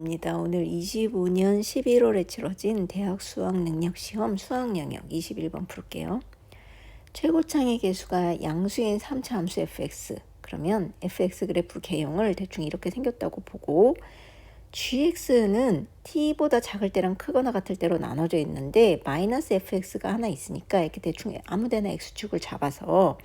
입니다. 오늘 25년 11월에 치러진 대학 수학능력시험 수학영역 21번 풀게요. 최고창의 개수가 양수인 3차 함수 fx, 그러면 fx 그래프 개형을 대충 이렇게 생겼다고 보고 gx는 t보다 작을 때랑 크거나 같을 때로 나눠져 있는데 마이너스 fx가 하나 있으니까 이렇게 대충 아무데나 x축을 잡아서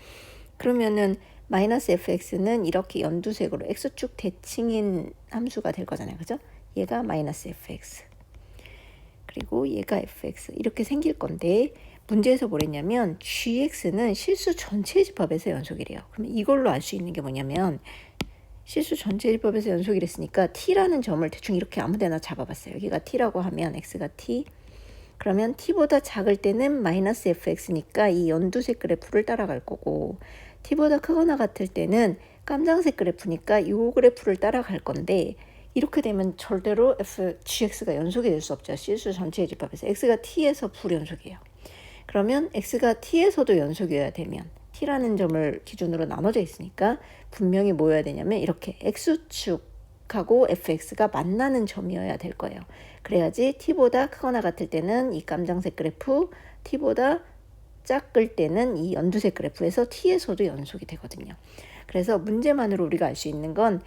그러면은 마이너스 fx는 이렇게 연두색으로 x축 대칭인 함수가 될 거잖아요. 그죠? 얘가 마이너스 fx 그리고 얘가 fx 이렇게 생길 건데 문제에서 뭐랬냐면 gx는 실수 전체 집합에서 연속이래요. 그럼 이걸로 알 수 있는 게 뭐냐면 실수 전체 집합에서 연속이랬으니까 t라는 점을 대충 이렇게 아무데나 잡아봤어요. 여기가 t라고 하면 x가 t 그러면 t보다 작을 때는 마이너스 fx니까 이 연두색 그래프를 따라갈 거고 t보다 크거나 같을 때는 깜장색 그래프니까 이 그래프를 따라갈 건데 이렇게 되면 절대로 gx가 연속이 될 수 없죠. 실수 전체의 집합에서 x가 t에서 불연속이에요. 그러면 x가 t에서도 연속이어야 되면 t라는 점을 기준으로 나눠져 있으니까 분명히 뭐여야 되냐면 이렇게 x축하고 fx가 만나는 점이어야 될 거예요. 그래야지 t보다 크거나 같을 때는 이 깜장색 그래프, t보다 작을 때는 이 연두색 그래프에서 t에서도 연속이 되거든요. 그래서 문제만으로 우리가 알 수 있는 건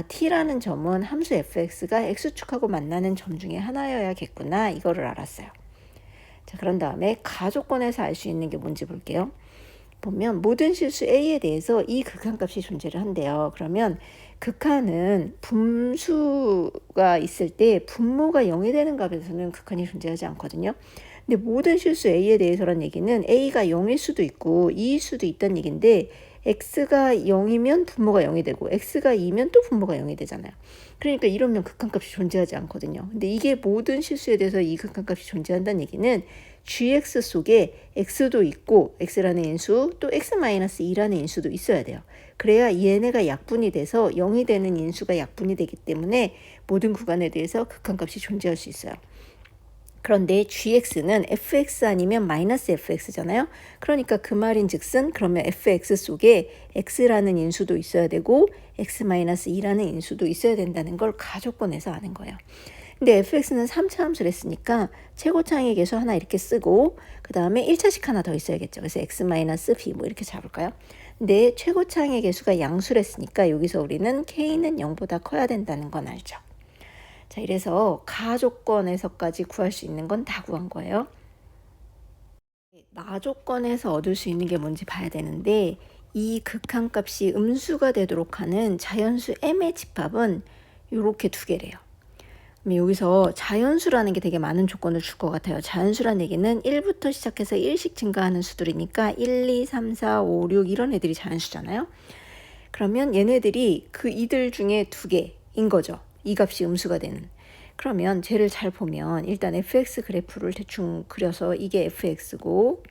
t라는 점은 함수 fx가 x축하고 만나는 점 중에 하나여야겠구나 이거를 알았어요. 자, 그런 다음에 가조건에서 알 수 있는 게 뭔지 볼게요. 보면 모든 실수 a에 대해서 이 극한값이 존재를 한대요. 그러면 극한은 분수가 있을 때 분모가 0이 되는 값에서는 극한이 존재하지 않거든요. 근데 모든 실수 a에 대해서란 얘기는 a가 0일 수도 있고 2일 수도 있다는 얘기인데 x가 0이면 분모가 0이 되고 x가 2면 또 분모가 0이 되잖아요. 그러니까 이러면 극한값이 존재하지 않거든요. 근데 이게 모든 실수에 대해서 이 극한값이 존재한다는 얘기는 gx 속에 x도 있고 x라는 인수 또 x-2라는 인수도 있어야 돼요. 그래야 얘네가 약분이 돼서 0이 되는 인수가 약분이 되기 때문에 모든 구간에 대해서 극한값이 존재할 수 있어요. 그런데 gx는 fx 아니면 마이너스 fx잖아요. 그러니까 그 말인 즉슨 그러면 fx 속에 x라는 인수도 있어야 되고 x-2라는 인수도 있어야 된다는 걸 가조건에서 아는 거예요. 근데 fx는 3차 함수를 했으니까 최고창의 개수 하나 이렇게 쓰고 그 다음에 1차식 하나 더 있어야겠죠. 그래서 x-b 뭐 이렇게 잡을까요? 근데 최고창의 개수가 양수를 했으니까 여기서 우리는 k는 0보다 커야 된다는 건 알죠. 자, 이래서 가조건에서까지 구할 수 있는 건 다 구한 거예요. 나조건에서 얻을 수 있는 게 뭔지 봐야 되는데 이 극한값이 음수가 되도록 하는 자연수 m의 집합은 이렇게 두 개래요. 여기서 자연수라는 게 되게 많은 조건을 줄 것 같아요. 자연수라는 얘기는 1부터 시작해서 1씩 증가하는 수들이니까 1, 2, 3, 4, 5, 6 이런 애들이 자연수잖아요. 그러면 얘네들이 그 이들 중에 두 개인 거죠. 이 값이 음수가 되는. 그러면 쟤를 잘 보면 일단 fx 그래프를 대충 그려서 이게 fx고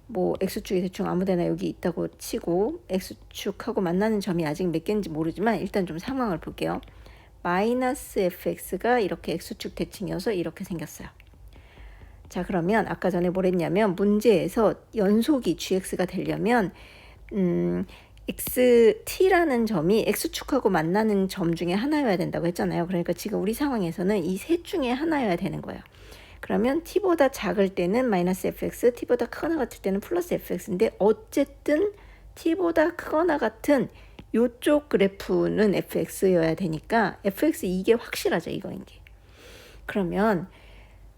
뭐 x축이 대충 아무데나 여기 있다고 치고 x축하고 만나는 점이 아직 몇 개인지 모르지만 일단 좀 상황을 볼게요. 마이너스 fx가 이렇게 x축 대칭이어서 이렇게 생겼어요. 자, 그러면 아까 전에 뭘 했냐면 문제에서 연속이 gx가 되려면 t라는 점이 x축하고 만나는 점 중에 하나여야 된다고 했잖아요. 그러니까 지금 우리 상황에서는 이 셋 중에 하나여야 되는 거예요. 그러면 t보다 작을 때는 마이너스 fx, t보다 크거나 같을 때는 플러스 fx인데 어쨌든 t보다 크거나 같은 요쪽 그래프는 fx여야 되니까 fx 이게 확실하죠. 이거인 게. 그러면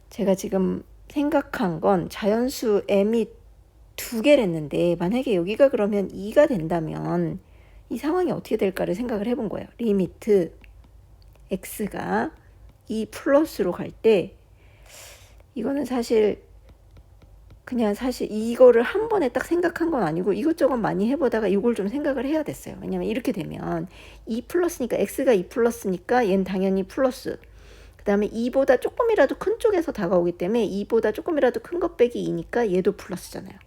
제가 지금 생각한 건 자연수 m이 두 개를 했는데 만약에 여기가 그러면 2가 된다면 이 상황이 어떻게 될까를 생각을 해본 거예요. 리미트 x가 2 플러스로 갈 때 이거는 사실 그냥 사실 이거를 한 번에 딱 생각한 건 아니고 이것저것 많이 해보다가 이걸 좀 생각을 해야 됐어요. 왜냐면 이렇게 되면 2 플러스니까 x가 2 플러스니까 얘는 당연히 플러스 그 다음에 2보다 조금이라도 큰 쪽에서 다가오기 때문에 2보다 조금이라도 큰 것 빼기 2니까 얘도 플러스잖아요.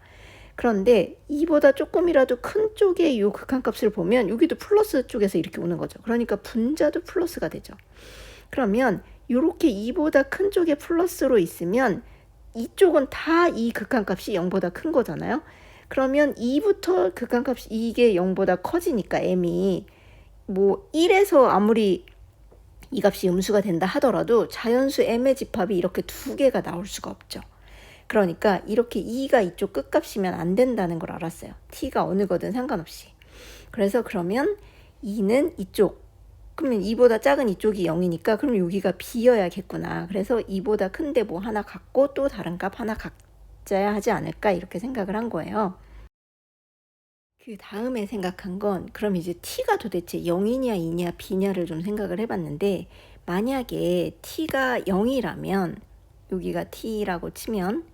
그런데 2보다 조금이라도 큰 쪽의 이 극한값을 보면 여기도 플러스 쪽에서 이렇게 오는 거죠. 그러니까 분자도 플러스가 되죠. 그러면 이렇게 2보다 큰 쪽에 플러스로 있으면 이쪽은 다 이 극한값이 0보다 큰 거잖아요. 그러면 2부터 극한값이 이게 0보다 커지니까 m이 뭐 1에서 아무리 이 값이 음수가 된다 하더라도 자연수 m의 집합이 이렇게 두 개가 나올 수가 없죠. 그러니까 이렇게 2가 이쪽 끝값이면 안 된다는 걸 알았어요. t가 어느 거든 상관없이. 그래서 그러면 2는 이쪽, 그러면 2보다 작은 이쪽이 0이니까 그럼 여기가 b여야겠구나. 그래서 2보다 큰데 뭐 하나 갖고 또 다른 값 하나 갖자야 하지 않을까 이렇게 생각을 한 거예요. 그 다음에 생각한 건 그럼 이제 t가 도대체 0이냐 2냐 b냐를 좀 생각을 해봤는데, 만약에 t가 0이라면 여기가 t라고 치면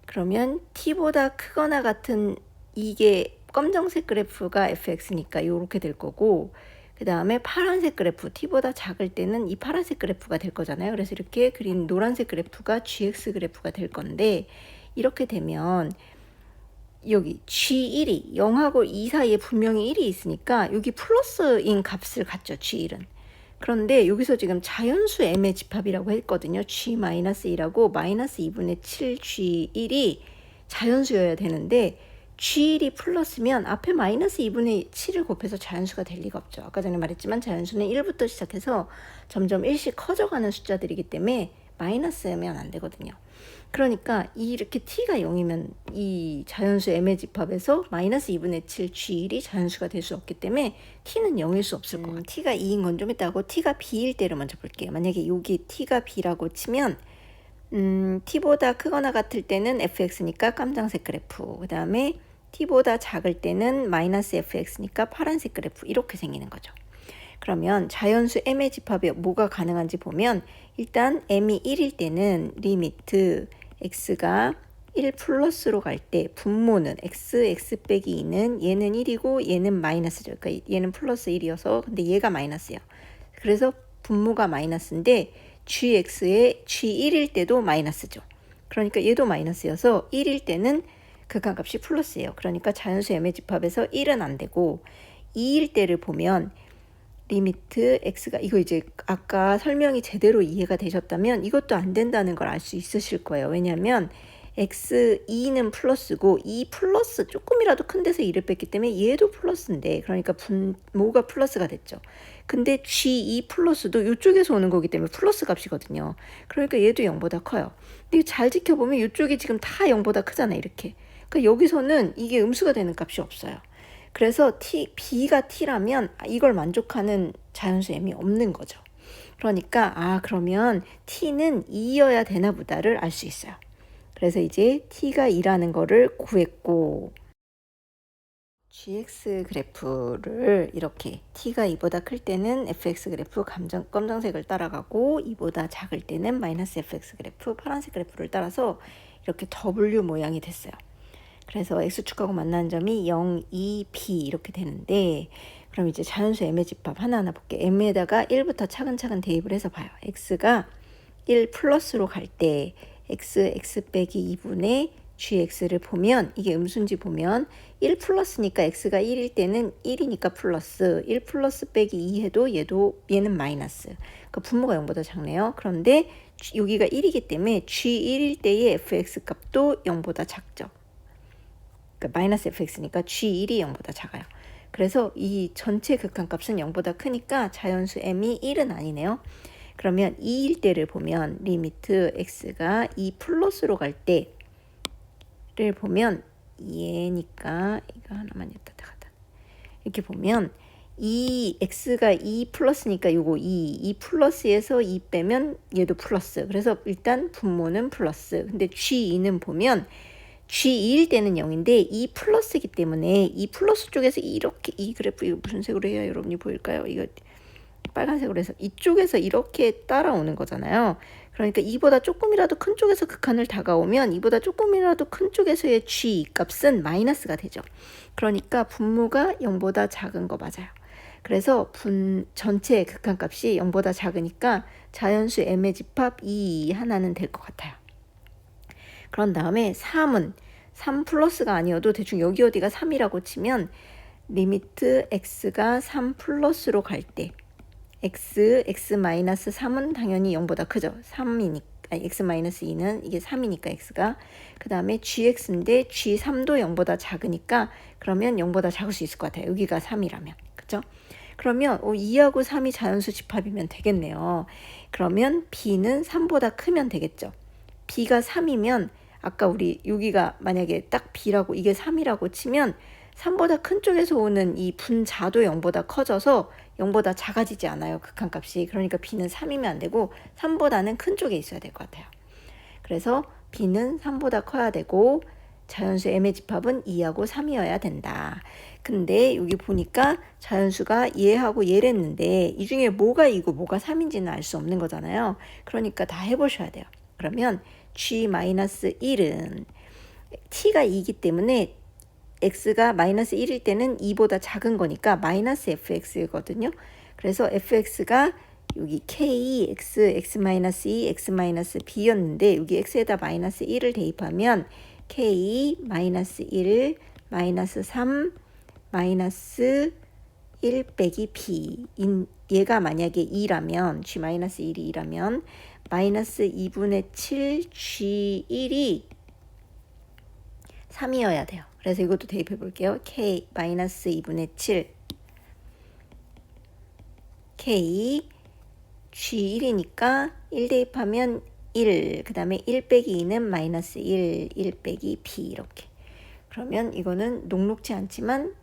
그러면 t보다 크거나 같은, 이게 검정색 그래프가 fx니까 이렇게 될 거고, 그 다음에 파란색 그래프 t보다 작을 때는 이 파란색 그래프가 될 거잖아요. 그래서 이렇게 그린 노란색 그래프가 gx 그래프가 될 건데, 이렇게 되면 여기 G1이 0하고 2 사이에 분명히 1이 있으니까 여기 플러스인 값을 갖죠, G1은. 그런데 여기서 지금 자연수 m의 집합이라고 했거든요. G-1하고 마이너스 2분의 7 G1이 자연수여야 되는데 G1이 플러스면 앞에 마이너스 2분의 7을 곱해서 자연수가 될 리가 없죠. 아까 전에 말했지만 자연수는 1부터 시작해서 점점 1씩 커져가는 숫자들이기 때문에 마이너스면 안 되거든요. 그러니까 이렇게 t가 0이면 이 자연수 m의 집합에서 마이너스 2분의 7 G1이 자연수가 될 수 없기 때문에 t는 0일 수 없을 것 같아요. t가 2인 건 좀 있다고 t가 b일 때를 먼저 볼게요. 만약에 여기 t가 b라고 치면 t보다 크거나 같을 때는 fx니까 깜장색 그래프, 그 다음에 t보다 작을 때는 마이너스 fx니까 파란색 그래프, 이렇게 생기는 거죠. 그러면 자연수 m의 집합에 뭐가 가능한지 보면, 일단 m이 1일 때는 리미트 x가 1 플러스로 갈 때 분모는 x 빼기 2는 얘는 1이고 얘는 마이너스죠. 그러니까 얘는 플러스 1이어서 근데 얘가 마이너스예요. 그래서 분모가 마이너스인데 gx의 g1일 때도 마이너스죠. 그러니까 얘도 마이너스여서 1일 때는 극한값이 플러스예요. 그러니까 자연수 m의 집합에서 1은 안 되고, 2일 때를 보면 리미트 x가, 이거 이제 아까 설명이 제대로 이해가 되셨다면 이것도 안 된다는 걸 알 수 있으실 거예요. 왜냐하면 x2는 플러스고 2 플러스 조금이라도 큰 데서 2를 뺐기 때문에 얘도 플러스인데, 그러니까 분모가 플러스가 됐죠. 근데 g2 플러스도 이쪽에서 오는 거기 때문에 플러스 값이거든요. 그러니까 얘도 0보다 커요. 근데 잘 지켜보면 이쪽이 지금 다 0보다 크잖아요, 이렇게. 그러니까 여기서는 이게 음수가 되는 값이 없어요. 그래서 b가 t라면 이걸 만족하는 자연수 m이 없는 거죠. 그러니까 그러면 t는 2여야 되나 보다를 알 수 있어요. 그래서 이제 t가 2라는 거를 구했고, gx 그래프를 이렇게 t가 2보다 클 때는 fx 그래프 검정색을 따라가고 2보다 작을 때는 마이너스 fx 그래프 파란색 그래프를 따라서 이렇게 W 모양이 됐어요. 그래서 x축하고 만나는 점이 0, 2, b 이렇게 되는데, 그럼 이제 자연수 m의 집합 하나하나 볼게요. m에다가 1부터 차근차근 대입을 해서 봐요. x가 1 플러스로 갈 때 x 빼기 2분의 gx를 보면, 이게 음수인지 보면 1 플러스니까 x가 1일 때는 1이니까 플러스, 1 플러스 빼기 2 해도 얘는 마이너스. 그러니까 분모가 0보다 작네요. 그런데 여기가 1이기 때문에 g1일 때의 fx 값도 0보다 작죠. 그러니까 마이너스 fx니까 g1이 0보다 작아요. 그래서 이 전체 극한값은 0보다 크니까 자연수 m이 1은 아니네요. 그러면 2일 때를 보면 리미트 x가 2 플러스로 갈 때를 보면 얘니까 이거 하나만 여기다 갖다 이렇게 보면 x가 2 플러스니까 요거 2 플러스에서 2 빼면 얘도 플러스. 그래서 일단 분모는 플러스. 근데 g2는 보면 G2일 때는 0인데 2 플러스이기 때문에 2 플러스 쪽에서 이렇게, 이 그래프 이거 무슨 색으로 해야 여러분이 보일까요? 이거 빨간색으로 해서 이쪽에서 이렇게 따라오는 거잖아요. 그러니까 2보다 조금이라도 큰 쪽에서 극한을 다가오면 2보다 조금이라도 큰 쪽에서의 G 값은 마이너스가 되죠. 그러니까 분모가 0보다 작은 거 맞아요. 그래서 전체 극한값이 0보다 작으니까 자연수 m의 집합 2 하나는 될 것 같아요. 그런 다음에 3은 3 플러스가 아니어도 대충 여기 어디가 3이라고 치면 리미트 x가 3 플러스로 갈 때 x 마이너스 3은 당연히 0보다 크죠. 3이니까 x 마이너스 2는 이게 3이니까 x가, 그 다음에 gx인데 g3도 0보다 작으니까 그러면 0보다 작을 수 있을 것 같아요. 여기가 3이라면. 그죠? 그러면 2하고 3이 자연수 집합이면 되겠네요. 그러면 b는 3보다 크면 되겠죠. b가 3이면 아까 우리 여기가 만약에 딱 b라고 이게 3이라고 치면 3보다 큰 쪽에서 오는 이 분자도 0보다 커져서 0보다 작아지지 않아요. 극한값이. 그러니까 b는 3이면 안 되고 3보다는 큰 쪽에 있어야 될 것 같아요. 그래서 b는 3보다 커야 되고 자연수 m의 집합은 2하고 3이어야 된다. 근데 여기 보니까 자연수가 얘하고 얘랬는데 이 중에 뭐가 2고 뭐가 3인지는 알 수 없는 거잖아요. 그러니까 다 해보셔야 돼요. 그러면 g-1은 t가 2이기 때문에 x가 마이너스 1일 때는 2보다 작은 거니까 마이너스 fx거든요. 그래서 fx가 여기 k, x, x-2, x-b였는데 여기 x에다 마이너스 1을 대입하면 k, 마이너스 1, 마이너스 3, 마이너스 1 빼기 b 얘가 만약에 2라면 g-1이 2라면 마이너스 2분의 7 g1이 3이어야 돼요. 그래서 이것도 대입해 볼게요. k 마이너스 2분의 7 k g1이니까 1 대입하면 1, 그 다음에 1 빼기 2는 마이너스 1, 1 빼기 b 이렇게. 그러면 이거는 녹록지 않지만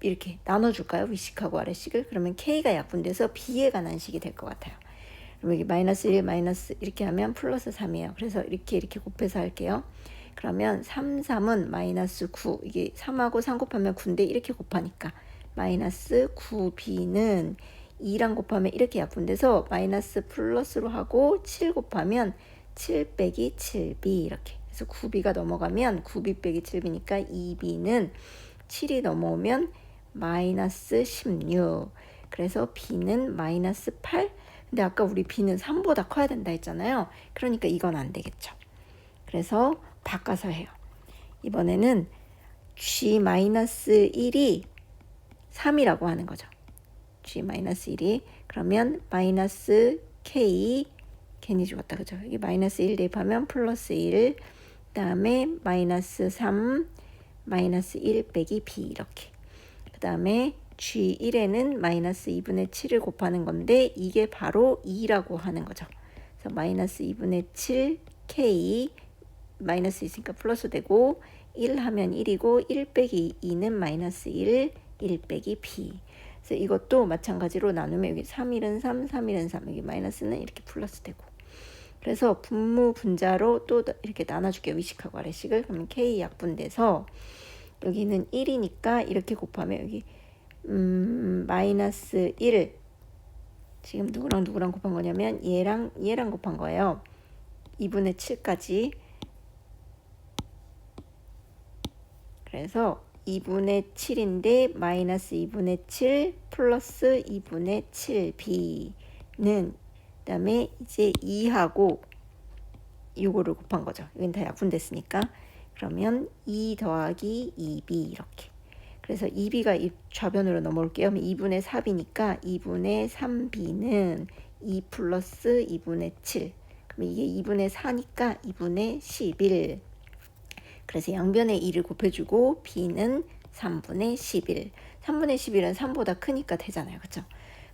이렇게 나눠줄까요? 위식하고 아래식을. 그러면 k가 약분돼서 b에 관한 식이 될 것 같아요. 그럼 여기 마이너스 1, 마이너스 이렇게 하면 플러스 3이에요. 그래서 이렇게 곱해서 할게요. 그러면 3, 3은 마이너스 9. 이게 3하고 3 곱하면 9인데 이렇게 곱하니까 마이너스 9b는 2랑 곱하면 이렇게 약분돼서 마이너스 플러스로 하고 7 곱하면 7 빼기 7b 이렇게. 그래서 9b가 넘어가면 9b 빼기 7b니까 2b는 7이 넘어오면 마이너스 16. 그래서 b는 마이너스 8. 근데 아까 우리 b는 3보다 커야 된다 했잖아요. 그러니까 이건 안 되겠죠. 그래서 바꿔서 해요. 이번에는 g-1이 3이라고 하는 거죠. g-1이 그러면 마이너스 k 괜히 죽었다 그죠? 여기 마이너스 1 대입하면 플러스 1 그 다음에 마이너스 3 마이너스 1 빼기 b 이렇게. 그 다음에 g1에는 마이너스 2분의 7을 곱하는 건데 이게 바로 2라고 하는 거죠. 그래서 마이너스 2분의 7 k 마이너스 있으니까 플러스 되고 1 하면 1이고 1 빼기 2는 마이너스 1, 1 빼기 b. 그래서 이것도 마찬가지로 나누면 여기 3일은 3, 3일은 3 여기 마이너스는 이렇게 플러스 되고. 그래서 분모 분자로 또 이렇게 나눠줄게요. 위식하고 아래식을. 그러면 k 약분돼서 여기는 1이니까 이렇게 곱하면 여기 마이너스 1 지금 누구랑 곱한 거냐면 얘랑 곱한 거예요. 2분의 7까지. 그래서 2분의 7인데 마이너스 2분의 7 플러스 2분의 7b는 그 다음에 이제 2하고 이거를 곱한 거죠. 이건 다 약분됐으니까. 그러면 2 더하기 2b 이렇게. 그래서 2b가 이 좌변으로 넘어올게요. 그럼 2분의 4b니까 2분의 3b는 2 플러스 2분의 7. 그럼 이게 2분의 4니까 2분의 11. 그래서 양변에 2를 곱해주고 b는 3분의 11. 3분의 11은 3보다 크니까 되잖아요. 그렇죠?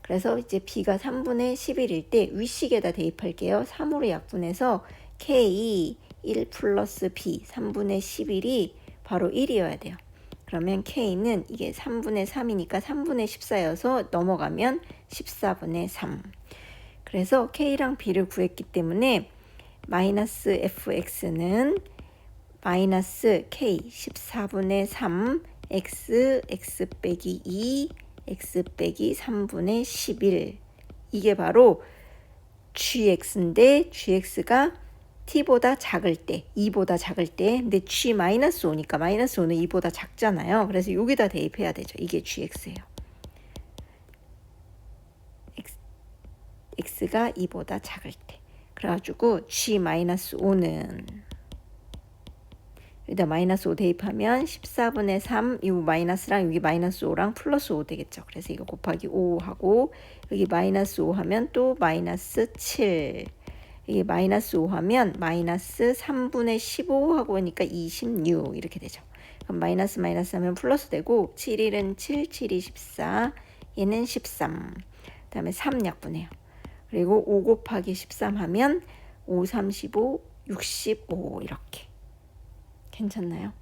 그래서 이제 b가 3분의 11일 때 위식에다 대입할게요. 3으로 약분해서 k 1 플러스 b 3분의 11이 바로 1이어야 돼요. 그러면 k는 이게 3분의 3이니까 3분의 14여서 넘어가면 14분의 3. 그래서 k랑 b를 구했기 때문에 마이너스 fx는 마이너스 k 14분의 3 x 빼기 2 x 빼기 3분의 11 이게 바로 gx인데 gx가 t보다 작을 때 2보다 작을 때 근데 g-5니까 마이너스 5는 2보다 작잖아요. 그래서 여기다 대입해야 되죠. 이게 gx예요. x가 2보다 작을 때 그래가지고 g-5는 여기다 마이너스 5 대입하면 14분의 3 이 마이너스랑 여기 마이너스 5랑 플러스 5 되겠죠. 그래서 이거 곱하기 5 하고 여기 마이너스 5 하면 또 마이너스 7 이게 마이너스 5 하면 마이너스 3분의 15 하고 하니까 26 이렇게 되죠. 그럼 마이너스 하면 플러스 되고 7일은 7, 7이 14, 얘는 13. 그다음에 3 약분해요. 그리고 5 곱하기 13 하면 5, 35, 65 이렇게. 괜찮나요?